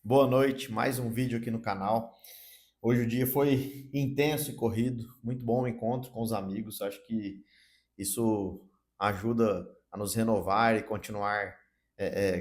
Boa noite, mais um vídeo aqui no canal. Hoje o dia foi intenso e corrido, muito bom o encontro com os amigos. Acho que isso ajuda a nos renovar e continuar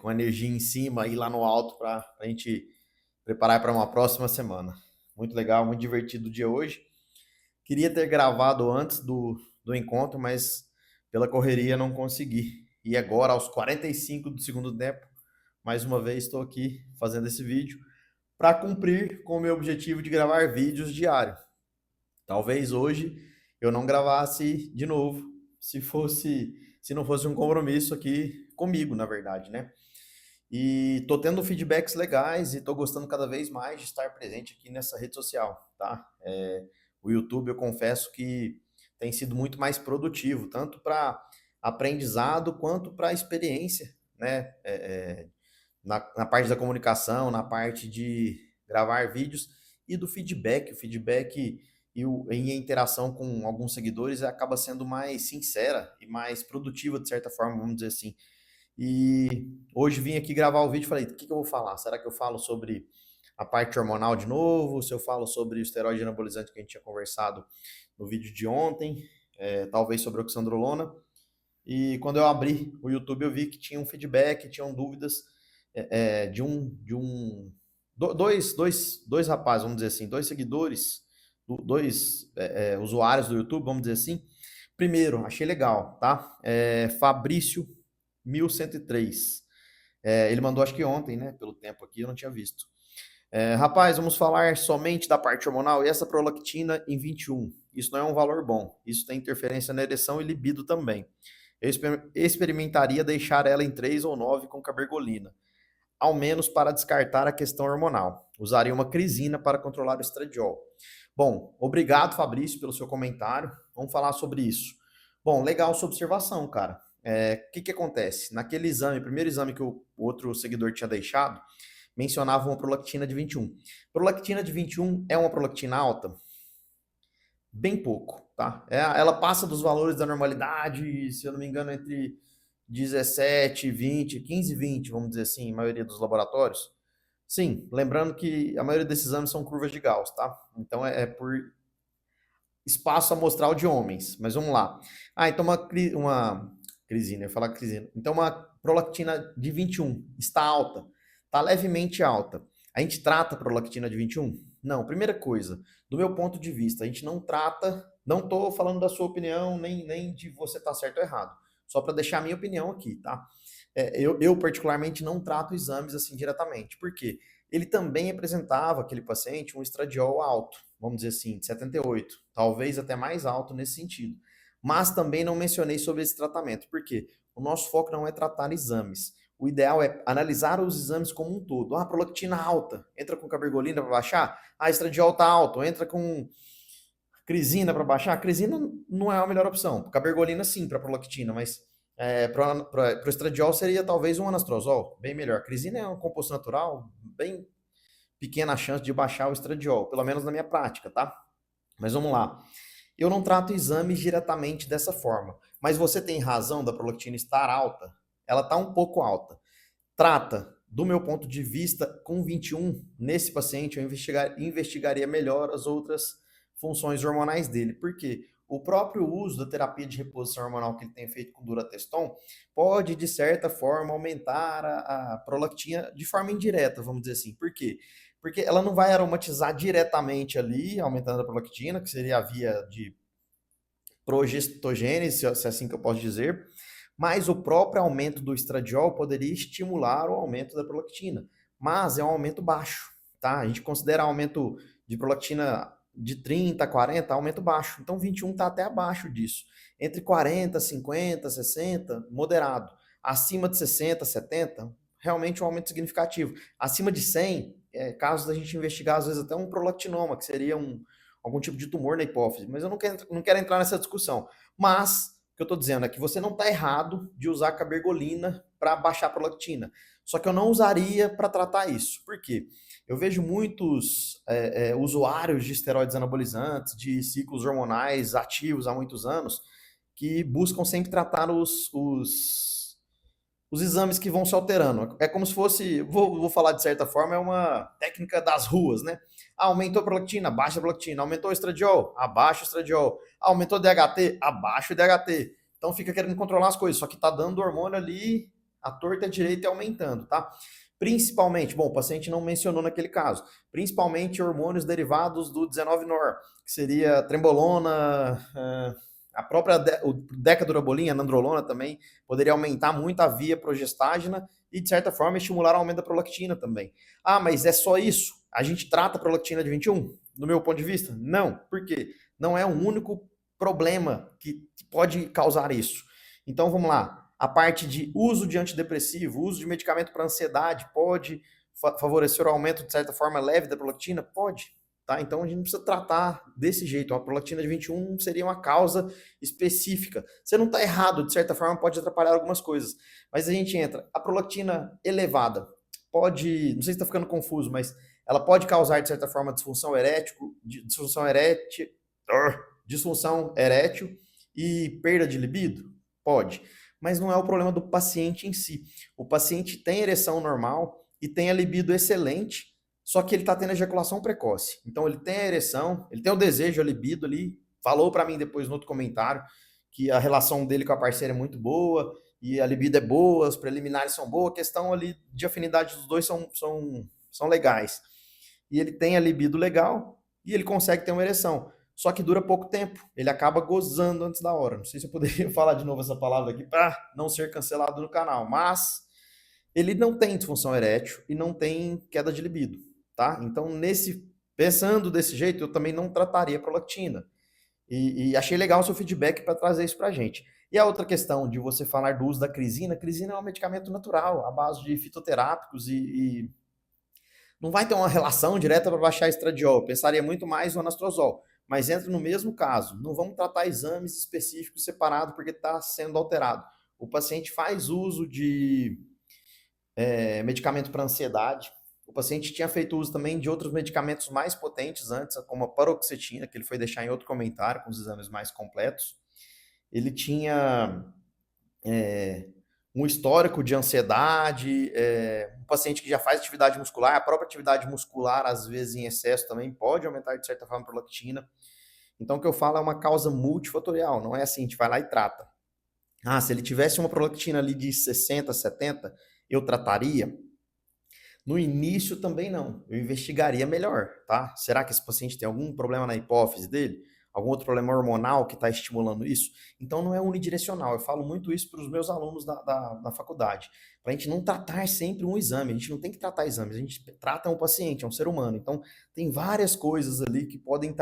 com energia em cima e lá no alto para a gente preparar para uma próxima semana. Muito legal, muito divertido o dia hoje. Queria ter gravado antes do encontro, mas pela correria não consegui. E agora, aos 45 do segundo tempo, mais uma vez estou aqui fazendo esse vídeo para cumprir com o meu objetivo de gravar vídeos diário. Talvez hoje eu não gravasse de novo, se não fosse um compromisso aqui comigo, na verdade, né? E tô tendo feedbacks legais e tô gostando cada vez mais de estar presente aqui nessa rede social, tá? O YouTube, eu confesso que tem sido muito mais produtivo, tanto para aprendizado quanto para experiência, né? Na parte da comunicação, na parte de gravar vídeos e do feedback. O feedback e a interação com alguns seguidores acaba sendo mais sincera e mais produtiva, de certa forma, vamos dizer assim. E hoje vim aqui gravar o vídeo e falei, o que eu vou falar? Será que eu falo sobre a parte hormonal de novo? Se eu falo sobre o esteroide anabolizante que a gente tinha conversado no vídeo de ontem? Talvez sobre oxandrolona. E quando eu abri o YouTube, eu vi que tinha um feedback, tinham dúvidas dois rapazes, vamos dizer assim, dois seguidores, dois usuários do YouTube, vamos dizer assim. Primeiro, achei legal, tá? Fabrício 1103. Ele mandou acho que ontem, né? Pelo tempo aqui, eu não tinha visto. Rapaz, vamos falar somente da parte hormonal e essa prolactina em 21. Isso não é um valor bom. Isso tem interferência na ereção e libido também. Eu experimentaria deixar ela em 3 ou 9 com cabergolina, ao menos para descartar a questão hormonal. Usaria uma crisina para controlar o estradiol. Bom, obrigado, Fabrício, pelo seu comentário. Vamos falar sobre isso. Bom, legal sua observação, cara. Que acontece? Naquele exame, primeiro exame que o outro seguidor tinha deixado, mencionava uma prolactina de 21. Prolactina de 21 é uma prolactina alta? Bem pouco, tá? Ela passa dos valores da normalidade, se eu não me engano, entre 17, 20, 15, 20, vamos dizer assim, a maioria dos laboratórios. Sim, lembrando que a maioria desses exames são curvas de Gauss, tá? Então é por espaço amostral de homens. Mas vamos lá. Então uma crisina, eu ia falar crisina. Então uma prolactina de 21 está alta, está levemente alta. A gente trata a prolactina de 21? Não, primeira coisa, do meu ponto de vista, a gente não trata, não estou falando da sua opinião, nem de você estar certo ou errado. Só para deixar a minha opinião aqui, tá? Eu particularmente não trato exames assim diretamente. Por quê? Ele também apresentava, aquele paciente, um estradiol alto, vamos dizer assim, de 78, talvez até mais alto nesse sentido. Mas também não mencionei sobre esse tratamento, porque o nosso foco não é tratar exames. O ideal é analisar os exames como um todo. Ah, prolactina alta, entra com cabergolina para baixar. Ah, estradiol está alto, entra com crisina para baixar. A crisina não é a melhor opção. Cabergolina sim para prolactina, mas para o estradiol seria talvez um anastrozol, bem melhor. A crisina é um composto natural, bem pequena chance de baixar o estradiol, pelo menos na minha prática, tá? Mas vamos lá. Eu não trato exames diretamente dessa forma, mas você tem razão da prolactina estar alta, ela está um pouco alta. Trata, do meu ponto de vista, com 21, nesse paciente eu investigaria melhor as outras funções hormonais dele. Por quê? O próprio uso da terapia de reposição hormonal que ele tem feito com Durateston pode, de certa forma, aumentar a prolactina de forma indireta, vamos dizer assim. Por quê? Porque ela não vai aromatizar diretamente ali, aumentando a prolactina, que seria a via de progestogênese, se é assim que eu posso dizer, mas o próprio aumento do estradiol poderia estimular o aumento da prolactina, mas é um aumento baixo, tá? A gente considera aumento de prolactina de 30, 40, aumento baixo. Então 21 está até abaixo disso. Entre 40, 50, 60, moderado. Acima de 60, 70, realmente um aumento significativo. Acima de 100, casos da gente investigar às vezes até um prolactinoma, que seria algum tipo de tumor na hipófise. Mas eu não quero entrar nessa discussão. Mas o que eu estou dizendo é que você não está errado de usar cabergolina para baixar a prolactina. Só que eu não usaria para tratar isso. Por quê? Eu vejo muitos usuários de esteroides anabolizantes, de ciclos hormonais ativos há muitos anos, que buscam sempre tratar os os exames que vão se alterando. É como se fosse, vou falar de certa forma, é uma técnica das ruas, né? Ah, aumentou a prolactina, abaixa a prolactina. Aumentou o estradiol, abaixa o estradiol. Ah, aumentou o DHT, abaixa o DHT. Então fica querendo controlar as coisas, só que tá dando hormônio ali, a torta direita e aumentando, tá? Principalmente, bom, o paciente não mencionou naquele caso, principalmente hormônios derivados do 19-nor, que seria trembolona, a própria decadurabolina, a nandrolona também, poderia aumentar muito a via progestágena e, de certa forma, estimular o aumento da prolactina também. Ah, mas é só isso? A gente trata a prolactina de 21? Do meu ponto de vista? Não. Por quê? Não é o único problema que pode causar isso. Então, vamos lá. A parte de uso de antidepressivo, uso de medicamento para ansiedade, pode favorecer o aumento, de certa forma, leve da prolactina? Pode. Tá? Então, a gente não precisa tratar desse jeito. A prolactina de 21 seria uma causa específica. Você não está errado, de certa forma, pode atrapalhar algumas coisas. Mas a gente entra. A prolactina elevada pode, não sei se está ficando confuso, mas ela pode causar, de certa forma, disfunção erétil e perda de libido? Pode. Mas não é o problema do paciente em si. O paciente tem ereção normal e tem a libido excelente, só que ele está tendo ejaculação precoce. Então ele tem a ereção, ele tem o desejo, a libido ali. Falou para mim depois no outro comentário que a relação dele com a parceira é muito boa e a libido é boa, os preliminares são boas, a questão ali de afinidade dos dois são legais. E ele tem a libido legal e ele consegue ter uma ereção. Só que dura pouco tempo. Ele acaba gozando antes da hora. Não sei se eu poderia falar de novo essa palavra aqui para não ser cancelado no canal, mas ele não tem disfunção erétil e não tem queda de libido, tá? Então, pensando desse jeito, eu também não trataria prolactina. E achei legal o seu feedback para trazer isso para a gente. E a outra questão de você falar do uso da crisina, a crisina é um medicamento natural, à base de fitoterápicos e não vai ter uma relação direta para baixar estradiol. Eu pensaria muito mais no anastrozol, mas entra no mesmo caso. Não vamos tratar exames específicos separados porque está sendo alterado. O paciente faz uso de medicamento para ansiedade. O paciente tinha feito uso também de outros medicamentos mais potentes antes, como a paroxetina, que ele foi deixar em outro comentário com os exames mais completos. Ele tinha um histórico de ansiedade, um paciente que já faz atividade muscular, a própria atividade muscular, às vezes em excesso, também pode aumentar, de certa forma, a prolactina. Então, o que eu falo é uma causa multifatorial, não é assim, a gente vai lá e trata. Ah, se ele tivesse uma prolactina ali de 60, 70, eu trataria? No início também não, eu investigaria melhor, tá? Será que esse paciente tem algum problema na hipófise dele? Algum outro problema hormonal que está estimulando isso? Então não é unidirecional, eu falo muito isso para os meus alunos da faculdade, para a gente não tratar sempre um exame, a gente não tem que tratar exames, a gente trata um paciente, é um ser humano, então tem várias coisas ali que podem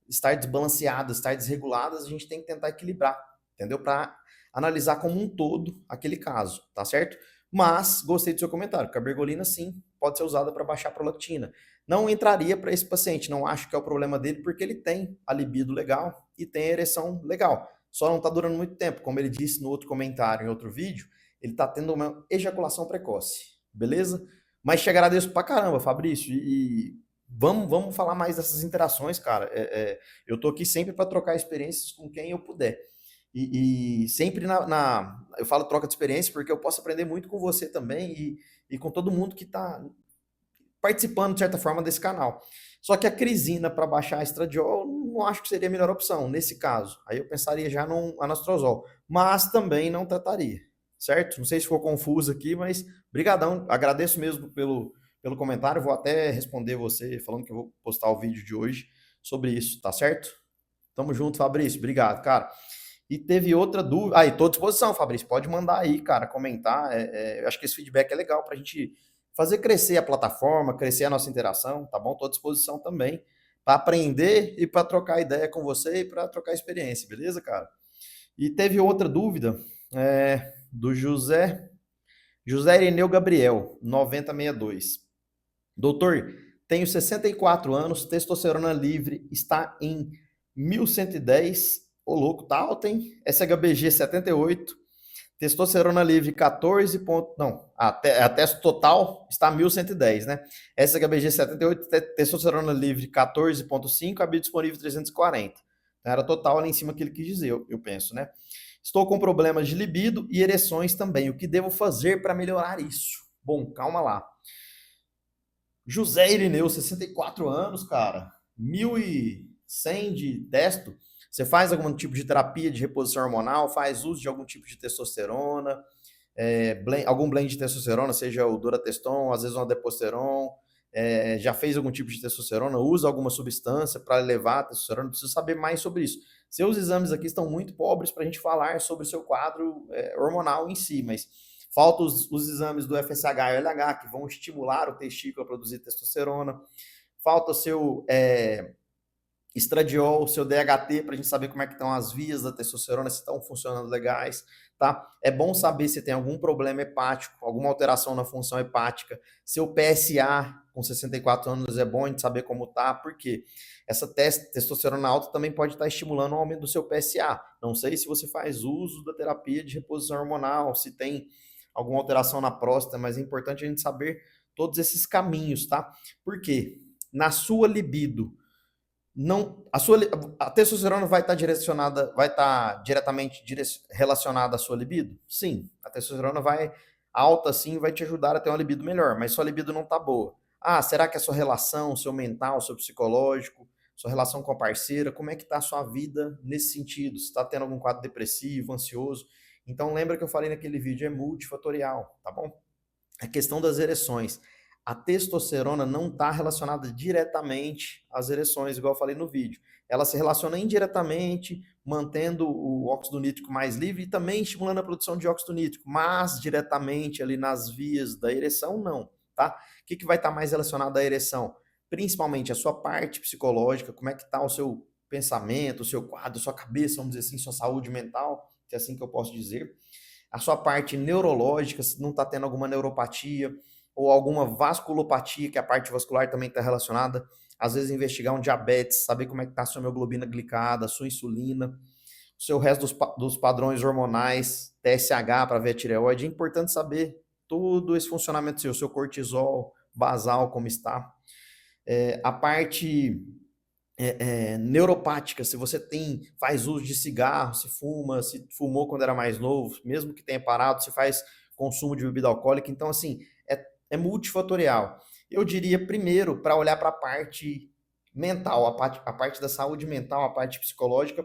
estar desbalanceadas, estar desreguladas, a gente tem que tentar equilibrar, entendeu? Para analisar como um todo aquele caso, tá certo? Mas gostei do seu comentário, que a bergolina sim pode ser usada para baixar a prolactina. Não entraria para esse paciente, não acho que é o problema dele, porque ele tem a libido legal e tem a ereção legal. Só não está durando muito tempo, como ele disse no outro comentário, em outro vídeo, ele está tendo uma ejaculação precoce, beleza? Mas te agradeço pra caramba, Fabrício, e vamos falar mais dessas interações, cara. Eu tô aqui sempre para trocar experiências com quem eu puder. E sempre eu falo troca de experiência porque eu posso aprender muito com você também e com todo mundo que está participando, de certa forma, desse canal. Só que a crisina para baixar a estradiol, não acho que seria a melhor opção nesse caso. Aí eu pensaria já no anastrozol, mas também não trataria, certo? Não sei se ficou confuso aqui, mas brigadão, agradeço mesmo pelo comentário, vou até responder você falando que eu vou postar o vídeo de hoje sobre isso, tá certo? Tamo junto, Fabrício, obrigado, cara. E teve outra dúvida. Aí, tô à disposição, Fabrício. Pode mandar aí, cara, comentar. Eu acho que esse feedback é legal para a gente fazer crescer a plataforma, crescer a nossa interação, tá bom? Tô à disposição também para aprender e para trocar ideia com você e para trocar experiência, beleza, cara? E teve outra dúvida do José Ireneu Gabriel, 9062. Doutor, tenho 64 anos, testosterona livre está em 1110. Ô, louco, tá alto, hein? SHBG 78, testosterona livre 14. Não, a testo total está 1110, né? SHBG 78, testosterona livre 14,5, a biodisponível 340. Então, era total ali em cima que ele quis dizer, eu penso, né? Estou com problemas de libido e ereções também. O que devo fazer para melhorar isso? Bom, calma lá. José Irineu, 64 anos, cara. 1.100 de testo. Você faz algum tipo de terapia de reposição hormonal? Faz uso de algum tipo de testosterona? Algum blend de testosterona, seja o Durateston, às vezes uma Deposteron, já fez algum tipo de testosterona, usa alguma substância para elevar a testosterona, preciso saber mais sobre isso. Seus exames aqui estão muito pobres para a gente falar sobre o seu quadro hormonal em si, mas faltam os exames do FSH e LH, que vão estimular o testículo a produzir testosterona, falta o seu estradiol, seu DHT, para a gente saber como é que estão as vias da testosterona, se estão funcionando legais, tá? É bom saber se tem algum problema hepático, alguma alteração na função hepática, seu PSA com 64 anos é bom a gente saber como tá, porque essa testosterona alta também pode estar estimulando o aumento do seu PSA. Não sei se você faz uso da terapia de reposição hormonal, se tem alguma alteração na próstata, mas é importante a gente saber todos esses caminhos, tá? Porque na sua libido, não, a testosterona vai estar direcionada, vai estar diretamente relacionada à sua libido? Sim, a testosterona vai alta sim, vai te ajudar a ter uma libido melhor, mas sua libido não está boa. Ah, será que a sua relação, seu mental, seu psicológico, sua relação com a parceira, como é que está a sua vida nesse sentido? Se está tendo algum quadro depressivo, ansioso? Então lembra que eu falei naquele vídeo, é multifatorial, tá bom? A questão das ereções. A testosterona não está relacionada diretamente às ereções, igual eu falei no vídeo. Ela se relaciona indiretamente, mantendo o óxido nítrico mais livre e também estimulando a produção de óxido nítrico, mas diretamente ali nas vias da ereção, não, tá? O que vai estar mais relacionado à ereção? Principalmente a sua parte psicológica, como é que está o seu pensamento, o seu quadro, sua cabeça, vamos dizer assim, sua saúde mental, que é assim que eu posso dizer. A sua parte neurológica, se não está tendo alguma neuropatia ou alguma vasculopatia, que a parte vascular também está relacionada. Às vezes investigar um diabetes, saber como é que está a sua hemoglobina glicada, a sua insulina, o seu resto dos padrões hormonais, TSH para ver a tireoide. É importante saber todo esse funcionamento seu, o seu cortisol basal, como está. A parte neuropática, se você faz uso de cigarro, se fuma, se fumou quando era mais novo, mesmo que tenha parado, se faz consumo de bebida alcoólica, então assim, é multifatorial. Eu diria primeiro para olhar para a parte mental, a parte da saúde mental, a parte psicológica,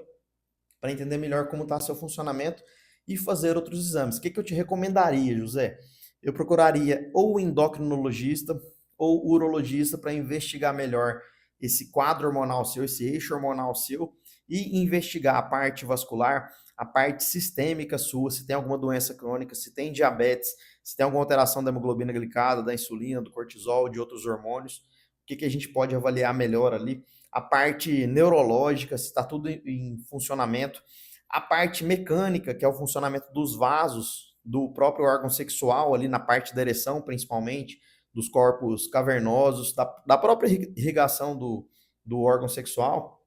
para entender melhor como está seu funcionamento e fazer outros exames. O que eu te recomendaria, José? Eu procuraria ou o endocrinologista ou o urologista para investigar melhor esse quadro hormonal seu, esse eixo hormonal seu, e investigar a parte vascular, a parte sistêmica sua, se tem alguma doença crônica, se tem diabetes, se tem alguma alteração da hemoglobina glicada, da insulina, do cortisol, de outros hormônios, o que a gente pode avaliar melhor ali. A parte neurológica, se está tudo em funcionamento. A parte mecânica, que é o funcionamento dos vasos, do próprio órgão sexual, ali na parte da ereção, principalmente, dos corpos cavernosos, da própria irrigação do órgão sexual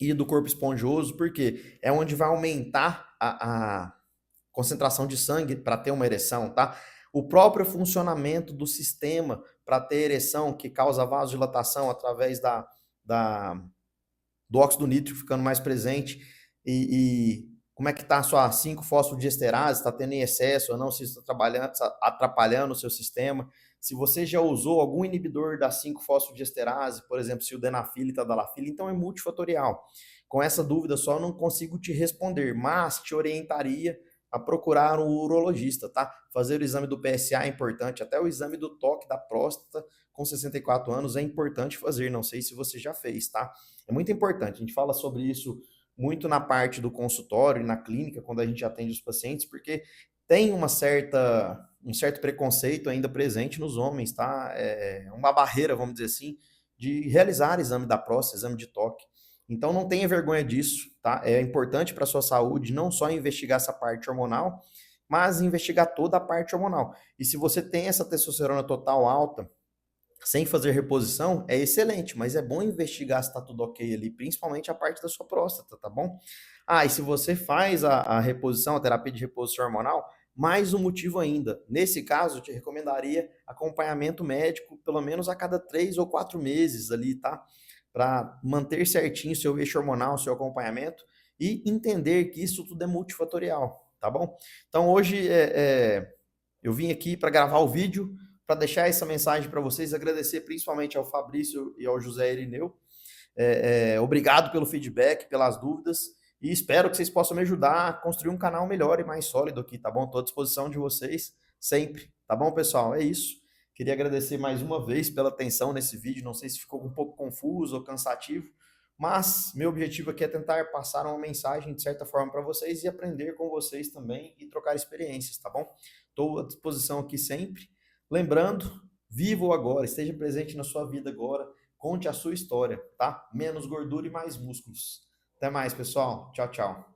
e do corpo esponjoso, porque é onde vai aumentar a concentração de sangue para ter uma ereção, tá? O próprio funcionamento do sistema para ter ereção, que causa vasodilatação através do óxido nítrico ficando mais presente, e como é que está a sua 5-fosfodiesterase, está tendo em excesso ou não, se está atrapalhando o seu sistema. Se você já usou algum inibidor da 5-fosfodiesterase, por exemplo, sildenafil e tadalafil, então é multifatorial. Com essa dúvida só eu não consigo te responder, mas te orientaria a procurar um urologista, tá? Fazer o exame do PSA é importante, até o exame do toque da próstata com 64 anos é importante fazer, não sei se você já fez, tá? É muito importante, a gente fala sobre isso muito na parte do consultório e na clínica, quando a gente atende os pacientes, porque tem um certo preconceito ainda presente nos homens, tá? É uma barreira, vamos dizer assim, de realizar exame da próstata, exame de toque. Então não tenha vergonha disso, tá? É importante para a sua saúde não só investigar essa parte hormonal, mas investigar toda a parte hormonal. E se você tem essa testosterona total alta, sem fazer reposição, é excelente, mas é bom investigar se está tudo ok ali, principalmente a parte da sua próstata, tá bom? Ah, e se você faz a reposição, a terapia de reposição hormonal, mais um motivo ainda. Nesse caso, eu te recomendaria acompanhamento médico, pelo menos a cada 3 ou 4 meses ali, tá? Para manter certinho seu eixo hormonal, seu acompanhamento e entender que isso tudo é multifatorial, tá bom? Então hoje eu vim aqui para gravar o vídeo, para deixar essa mensagem para vocês, agradecer principalmente ao Fabrício e ao José Irineu. Obrigado pelo feedback, pelas dúvidas, e espero que vocês possam me ajudar a construir um canal melhor e mais sólido aqui, tá bom? Estou à disposição de vocês sempre, tá bom, pessoal? É isso. Queria agradecer mais uma vez pela atenção nesse vídeo, não sei se ficou um pouco confuso ou cansativo, mas meu objetivo aqui é tentar passar uma mensagem de certa forma para vocês e aprender com vocês também e trocar experiências, tá bom? Estou à disposição aqui sempre. Lembrando, viva o agora, esteja presente na sua vida agora, conte a sua história, tá? Menos gordura e mais músculos. Até mais, pessoal. Tchau, tchau.